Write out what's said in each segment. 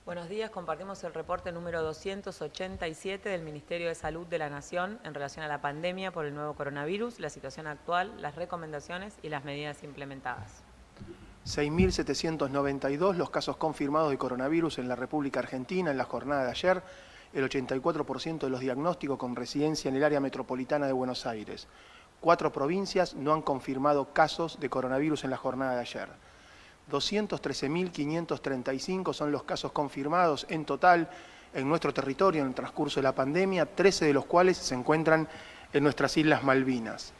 Buenos días, compartimos el reporte número 287 del Ministerio de Salud de la Nación en relación a la pandemia por el nuevo coronavirus, la situación actual, las recomendaciones y las medidas implementadas. 6.792 los casos confirmados de coronavirus en la República Argentina en la jornada de ayer, el 84% de los diagnósticos con residencia en el área metropolitana de Buenos Aires. 4 provincias no han confirmado casos de coronavirus en la jornada de ayer. 213.535 son los casos confirmados en total en nuestro territorio en el transcurso de la pandemia, 13 de los cuales se encuentran en nuestras Islas Malvinas.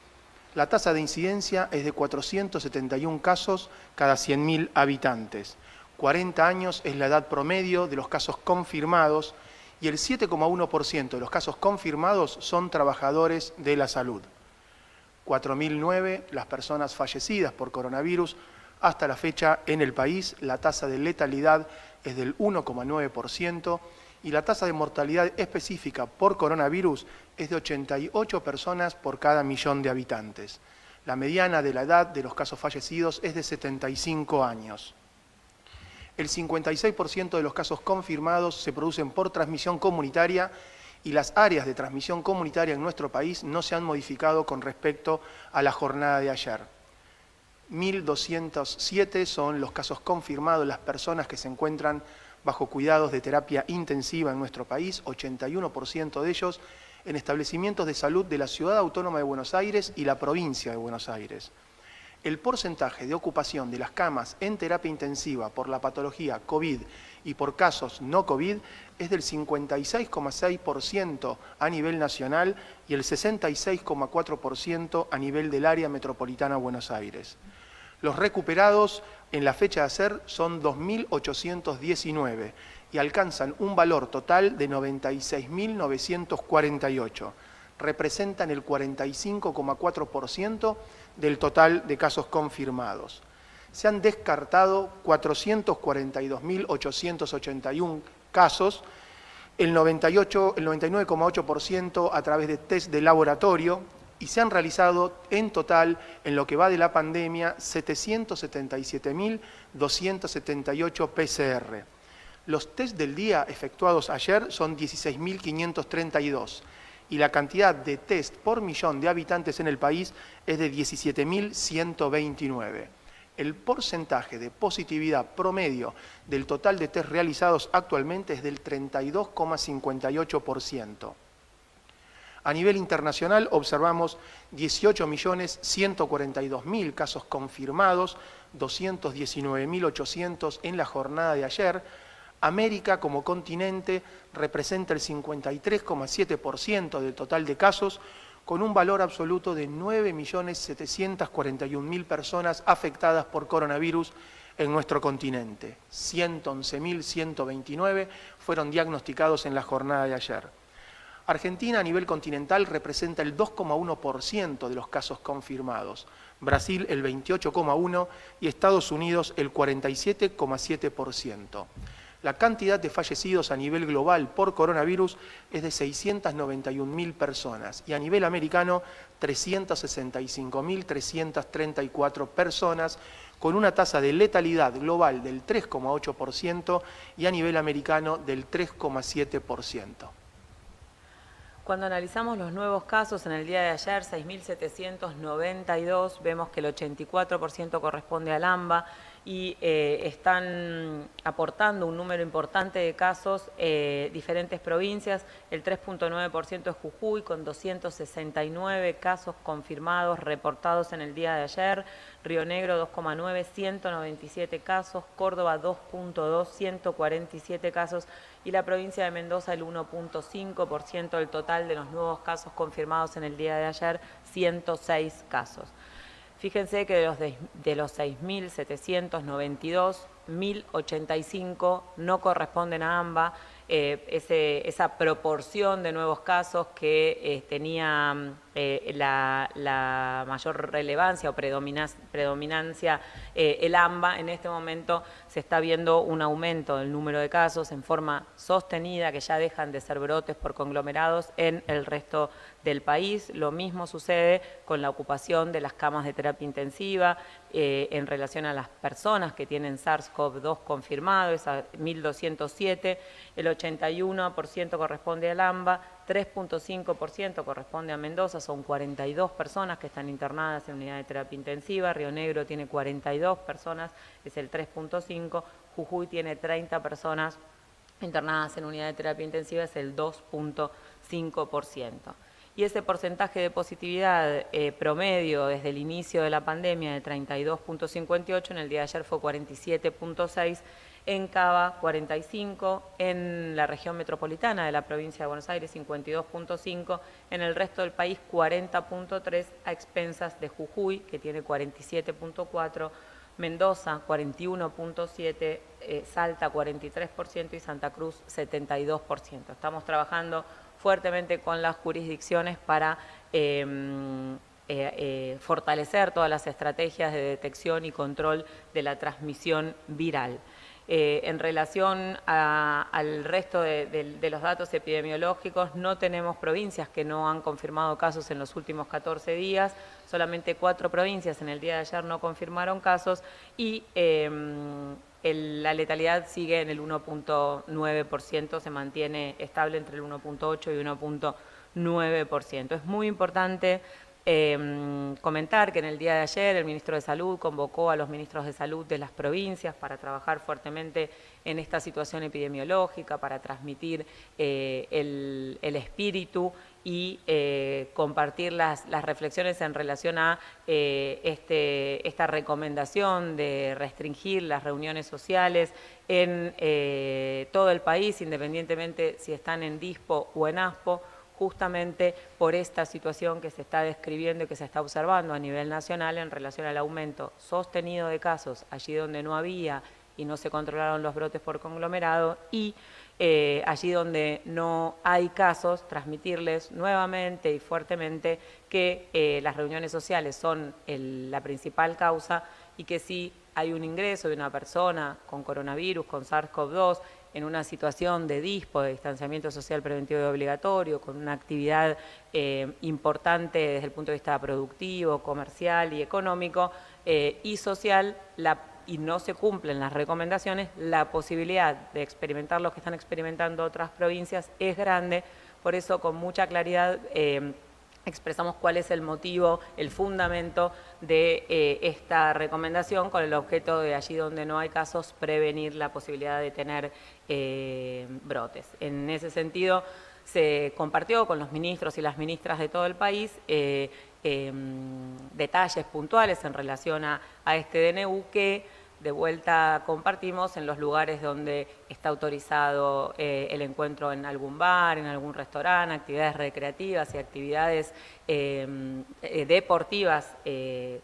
La tasa de incidencia es de 471 casos cada 100.000 habitantes. 40 años es la edad promedio de los casos confirmados y el 7,1% de los casos confirmados son trabajadores de la salud. 4.009 las personas fallecidas por coronavirus. Hasta la fecha en el país la tasa de letalidad es del 1,9% y la tasa de mortalidad específica por coronavirus es de 88 personas por cada millón de habitantes. La mediana de la edad de los casos fallecidos es de 75 años. El 56% de los casos confirmados se producen por transmisión comunitaria y las áreas de transmisión comunitaria en nuestro país no se han modificado con respecto a la jornada de ayer. 1.207 son los casos confirmados, las personas que se encuentran bajo cuidados de terapia intensiva en nuestro país, 81% de ellos en establecimientos de salud de la Ciudad Autónoma de Buenos Aires y la provincia de Buenos Aires. El porcentaje de ocupación de las camas en terapia intensiva por la patología COVID y por casos no COVID es del 56,6% a nivel nacional y el 66,4% a nivel del área metropolitana de Buenos Aires. Los recuperados en la fecha de ayer son 2.819 y alcanzan un valor total de 96.948. Representan el 45,4% del total de casos confirmados. Se han descartado 442.881 casos, el 99,8% a través de test de laboratorio, y se han realizado en total, en lo que va de la pandemia, 777.278 PCR. Los test del día efectuados ayer son 16.532 y la cantidad de test por millón de habitantes en el país es de 17.129. El porcentaje de positividad promedio del total de test realizados actualmente es del 32,58%. A nivel internacional observamos 18.142.000 casos confirmados, 219.800 en la jornada de ayer. América como continente representa el 53,7% del total de casos, con un valor absoluto de 9.741.000 personas afectadas por coronavirus en nuestro continente. 111.129 fueron diagnosticados en la jornada de ayer. Argentina a nivel continental representa el 2,1% de los casos confirmados, Brasil el 28,1% y Estados Unidos el 47,7%. La cantidad de fallecidos a nivel global por coronavirus es de 691.000 personas y a nivel americano 365.334 personas, con una tasa de letalidad global del 3,8% y a nivel americano del 3,7%. Cuando analizamos los nuevos casos en el día de ayer, 6.792, vemos que el 84% corresponde al AMBA y están aportando un número importante de casos diferentes provincias. El 3,9% es Jujuy, con 269 casos confirmados, reportados en el día de ayer. Río Negro 2,9, 197 casos. Córdoba 2,2, 147 casos. Y la provincia de Mendoza el 1,5% del total de los nuevos casos confirmados en el día de ayer, 106 casos. Fíjense que de los 6.792, 1.085 no corresponden a AMBA, esa proporción de nuevos casos que tenía la mayor relevancia o predominancia el AMBA, en este momento se está viendo un aumento del número de casos en forma sostenida, que ya dejan de ser brotes por conglomerados en el resto del país. Lo mismo sucede con la ocupación de las camas de terapia intensiva. en relación a las personas que tienen SARS-CoV-2 confirmado, es a 1.207, el 81% corresponde al AMBA, 3.5% corresponde a Mendoza, son 42 personas que están internadas en unidad de terapia intensiva, Río Negro tiene 42 personas, es el 3.5%, Jujuy tiene 30 personas internadas en unidad de terapia intensiva, es el 2.5%. Y ese porcentaje de positividad promedio desde el inicio de la pandemia de 32.58, en el día de ayer fue 47.6, en Cava 45, en la región metropolitana de la provincia de Buenos Aires 52.5, en el resto del país 40.3, a expensas de Jujuy, que tiene 47.4, Mendoza 41.7, Salta 43% y Santa Cruz 72%. Estamos trabajando fuertemente con las jurisdicciones para fortalecer todas las estrategias de detección y control de la transmisión viral. En relación al resto de los datos epidemiológicos, no tenemos provincias que no han confirmado casos en los últimos 14 días, solamente 4 provincias en el día de ayer no confirmaron casos y la letalidad sigue en el 1.9%, se mantiene estable entre el 1.8 y 1.9%. Es muy importante comentar que en el día de ayer el ministro de Salud convocó a los ministros de Salud de las provincias para trabajar fuertemente en esta situación epidemiológica, para transmitir el espíritu y compartir las reflexiones en relación a esta recomendación de restringir las reuniones sociales en todo el país, independientemente si están en DISPO o en ASPO, justamente por esta situación que se está describiendo y que se está observando a nivel nacional en relación al aumento sostenido de casos allí donde no había y no se controlaron los brotes por conglomerado y allí donde no hay casos, transmitirles nuevamente y fuertemente que las reuniones sociales son la principal causa y que si hay un ingreso de una persona con coronavirus, con SARS-CoV-2, en una situación de DISPO, de distanciamiento social preventivo y obligatorio, con una actividad importante desde el punto de vista productivo, comercial y económico y social, y no se cumplen las recomendaciones, la posibilidad de experimentar lo que están experimentando otras provincias es grande. Por eso, con mucha claridad, expresamos cuál es el motivo, el fundamento de esta recomendación con el objeto de allí donde no hay casos prevenir la posibilidad de tener brotes. En ese sentido se compartió con los ministros y las ministras de todo el país detalles puntuales en relación a este DNU que de vuelta compartimos en los lugares donde está autorizado el encuentro en algún bar, en algún restaurante, actividades recreativas y actividades deportivas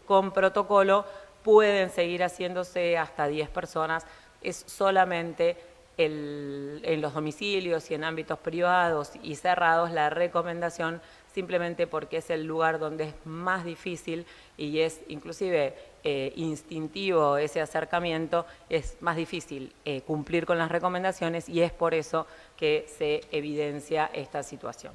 con protocolo, pueden seguir haciéndose hasta 10 personas. Es solamente en los domicilios y en ámbitos privados y cerrados la recomendación, simplemente porque es el lugar donde es más difícil y es inclusive instintivo ese acercamiento, es más difícil cumplir con las recomendaciones y es por eso que se evidencia esta situación.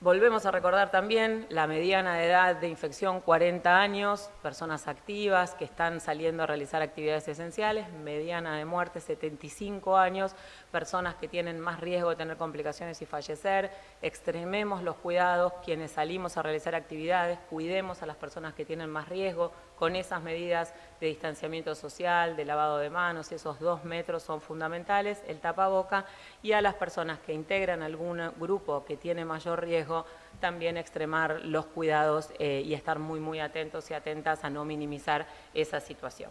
Volvemos a recordar también la mediana de edad de infección 40 años, personas activas que están saliendo a realizar actividades esenciales, mediana de muerte 75 años, personas que tienen más riesgo de tener complicaciones y fallecer. Extrememos los cuidados, quienes salimos a realizar actividades, cuidemos a las personas que tienen más riesgo con esas medidas de distanciamiento social, de lavado de manos, esos 2 metros son fundamentales, el tapaboca, y a las personas que integran algún grupo que tiene mayor riesgo, también extremar los cuidados y estar muy atentos y atentas a no minimizar esa situación.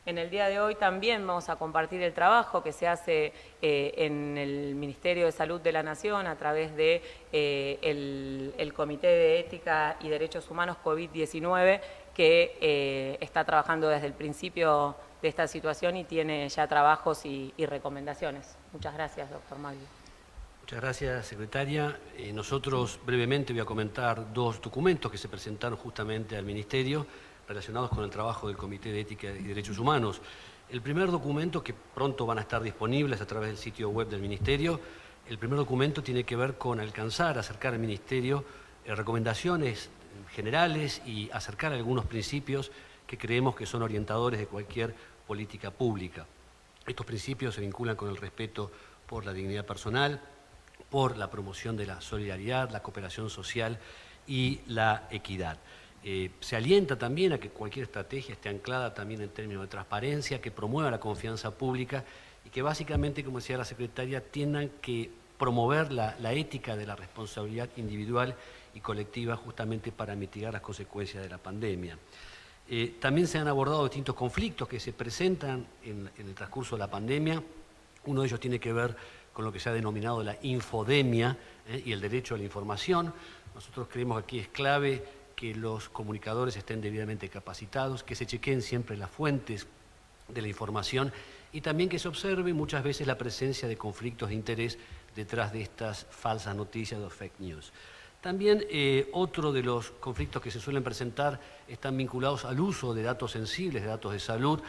En el día de hoy también vamos a compartir el trabajo que se hace en el Ministerio de Salud de la Nación a través de el Comité de Ética y Derechos Humanos COVID-19 que está trabajando desde el principio de esta situación y tiene ya trabajos y recomendaciones. Muchas gracias, doctor Maglio. Muchas gracias, secretaria. Nosotros brevemente voy a comentar 2 documentos que se presentaron justamente al Ministerio relacionados con el trabajo del Comité de Ética y Derechos Humanos. El primer documento, que pronto van a estar disponibles a través del sitio web del Ministerio, el primer documento tiene que ver con acercar al Ministerio recomendaciones generales y acercar algunos principios que creemos que son orientadores de cualquier política pública. Estos principios se vinculan con el respeto por la dignidad personal, por la promoción de la solidaridad, la cooperación social y la equidad. Se alienta también a que cualquier estrategia esté anclada también en términos de transparencia, que promueva la confianza pública y que básicamente, como decía la secretaria, tiendan que promover la ética de la responsabilidad individual y colectiva justamente para mitigar las consecuencias de la pandemia. También se han abordado distintos conflictos que se presentan en el transcurso de la pandemia. Uno de ellos tiene que ver con lo que se ha denominado la infodemia y el derecho a la información. Nosotros creemos que aquí es clave que los comunicadores estén debidamente capacitados, que se chequeen siempre las fuentes de la información y también que se observe muchas veces la presencia de conflictos de interés detrás de estas falsas noticias o fake news. También otro de los conflictos que se suelen presentar están vinculados al uso de datos sensibles, de datos de salud,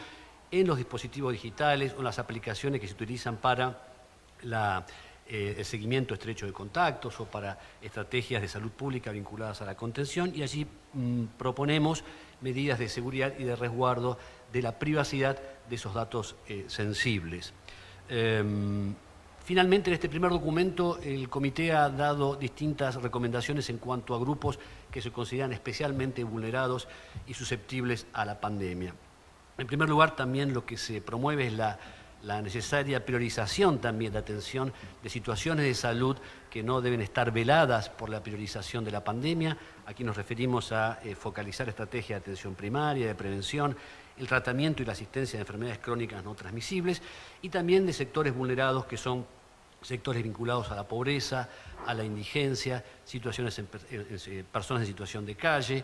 en los dispositivos digitales o en las aplicaciones que se utilizan para el seguimiento estrecho de contactos o para estrategias de salud pública vinculadas a la contención, y allí proponemos medidas de seguridad y de resguardo de la privacidad de esos datos sensibles. Finalmente, en este primer documento, el comité ha dado distintas recomendaciones en cuanto a grupos que se consideran especialmente vulnerados y susceptibles a la pandemia. En primer lugar, también lo que se promueve es la necesaria priorización también de atención de situaciones de salud que no deben estar veladas por la priorización de la pandemia. Aquí nos referimos a focalizar estrategias de atención primaria, de prevención, el tratamiento y la asistencia de enfermedades crónicas no transmisibles y también de sectores vulnerados que son sectores vinculados a la pobreza, a la indigencia, personas en situación de calle,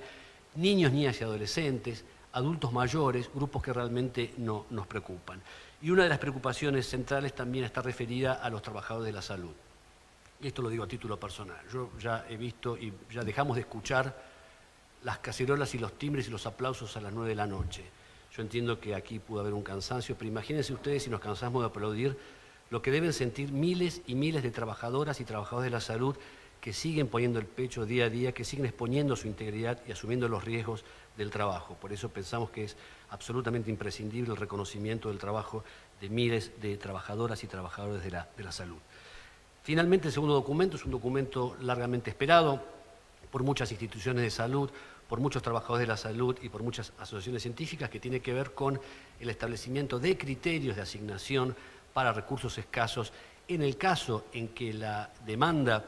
niños, niñas y adolescentes, adultos mayores, grupos que realmente nos preocupan. Y una de las preocupaciones centrales también está referida a los trabajadores de la salud. Y esto lo digo a título personal. Yo ya he visto y ya dejamos de escuchar las cacerolas y los timbres y los aplausos a las 9 de la noche. Yo entiendo que aquí pudo haber un cansancio, pero imagínense ustedes si nos cansamos de aplaudir lo que deben sentir miles y miles de trabajadoras y trabajadores de la salud que siguen poniendo el pecho día a día, que siguen exponiendo su integridad y asumiendo los riesgos del trabajo. Por eso pensamos que es absolutamente imprescindible el reconocimiento del trabajo de miles de trabajadoras y trabajadores de la salud. Finalmente, el segundo documento es un documento largamente esperado por muchas instituciones de salud, por muchos trabajadores de la salud y por muchas asociaciones científicas, que tiene que ver con el establecimiento de criterios de asignación para recursos escasos en el caso en que la demanda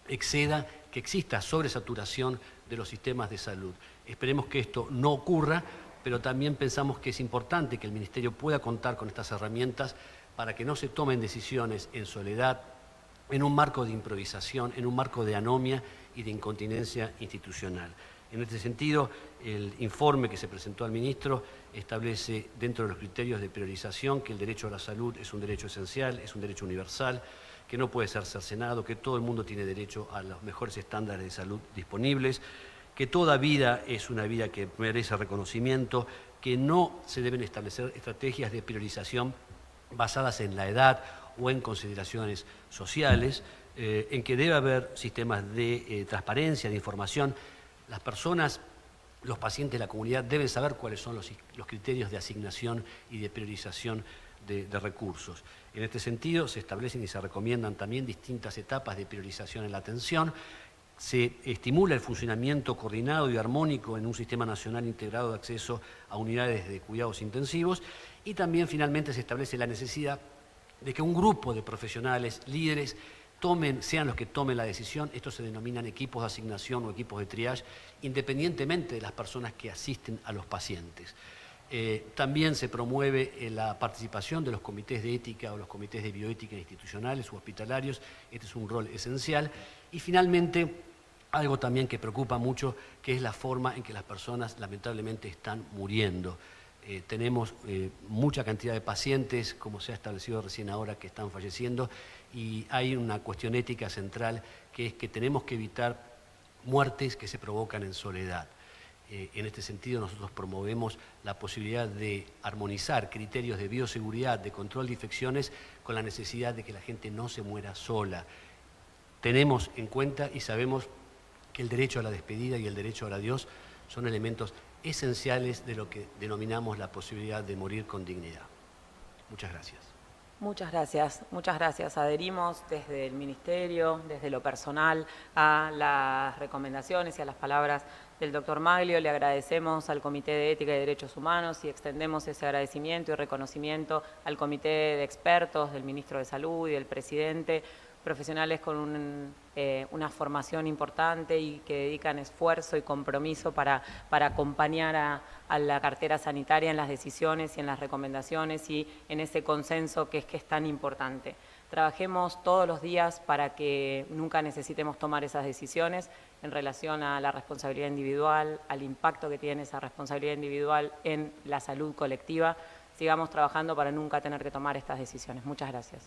exceda, que exista sobresaturación de los sistemas de salud. Esperemos que esto no ocurra, pero también pensamos que es importante que el Ministerio pueda contar con estas herramientas para que no se tomen decisiones en soledad, en un marco de improvisación, en un marco de anomia y de incontinencia institucional. En este sentido, el informe que se presentó al ministro establece dentro de los criterios de priorización que el derecho a la salud es un derecho esencial, es un derecho universal, que no puede ser cercenado, que todo el mundo tiene derecho a los mejores estándares de salud disponibles, que toda vida es una vida que merece reconocimiento, que no se deben establecer estrategias de priorización basadas en la edad o en consideraciones sociales, en que debe haber sistemas de transparencia, de información. Las personas, los pacientes, la comunidad deben saber cuáles son los criterios de asignación y de priorización de recursos. En este sentido, se establecen y se recomiendan también distintas etapas de priorización en la atención. Se estimula el funcionamiento coordinado y armónico en un sistema nacional integrado de acceso a unidades de cuidados intensivos y también finalmente se establece la necesidad de que un grupo de profesionales, líderes, sean los que tomen la decisión. Estos se denominan equipos de asignación o equipos de triage, independientemente de las personas que asisten a los pacientes. También se promueve la participación de los comités de ética o los comités de bioética institucionales u hospitalarios. Este es un rol esencial. Y finalmente, algo también que preocupa mucho, que es la forma en que las personas lamentablemente están muriendo. Tenemos mucha cantidad de pacientes, como se ha establecido recién ahora, que están falleciendo, y hay una cuestión ética central, que es que tenemos que evitar muertes que se provocan en soledad. En este sentido, nosotros promovemos la posibilidad de armonizar criterios de bioseguridad, de control de infecciones, con la necesidad de que la gente no se muera sola. Tenemos en cuenta y sabemos que el derecho a la despedida y el derecho al adiós son elementos esenciales de lo que denominamos la posibilidad de morir con dignidad. Muchas gracias. Muchas gracias, muchas gracias. Adherimos desde el Ministerio, desde lo personal, a las recomendaciones y a las palabras del doctor Maglio. Le agradecemos al Comité de Ética y Derechos Humanos y extendemos ese agradecimiento y reconocimiento al Comité de Expertos del Ministro de Salud y del Presidente, profesionales con una formación importante y que dedican esfuerzo y compromiso para acompañar a la cartera sanitaria en las decisiones y en las recomendaciones y en ese consenso que es tan importante. Trabajemos todos los días para que nunca necesitemos tomar esas decisiones en relación a la responsabilidad individual, al impacto que tiene esa responsabilidad individual en la salud colectiva. Sigamos trabajando para nunca tener que tomar estas decisiones. Muchas gracias.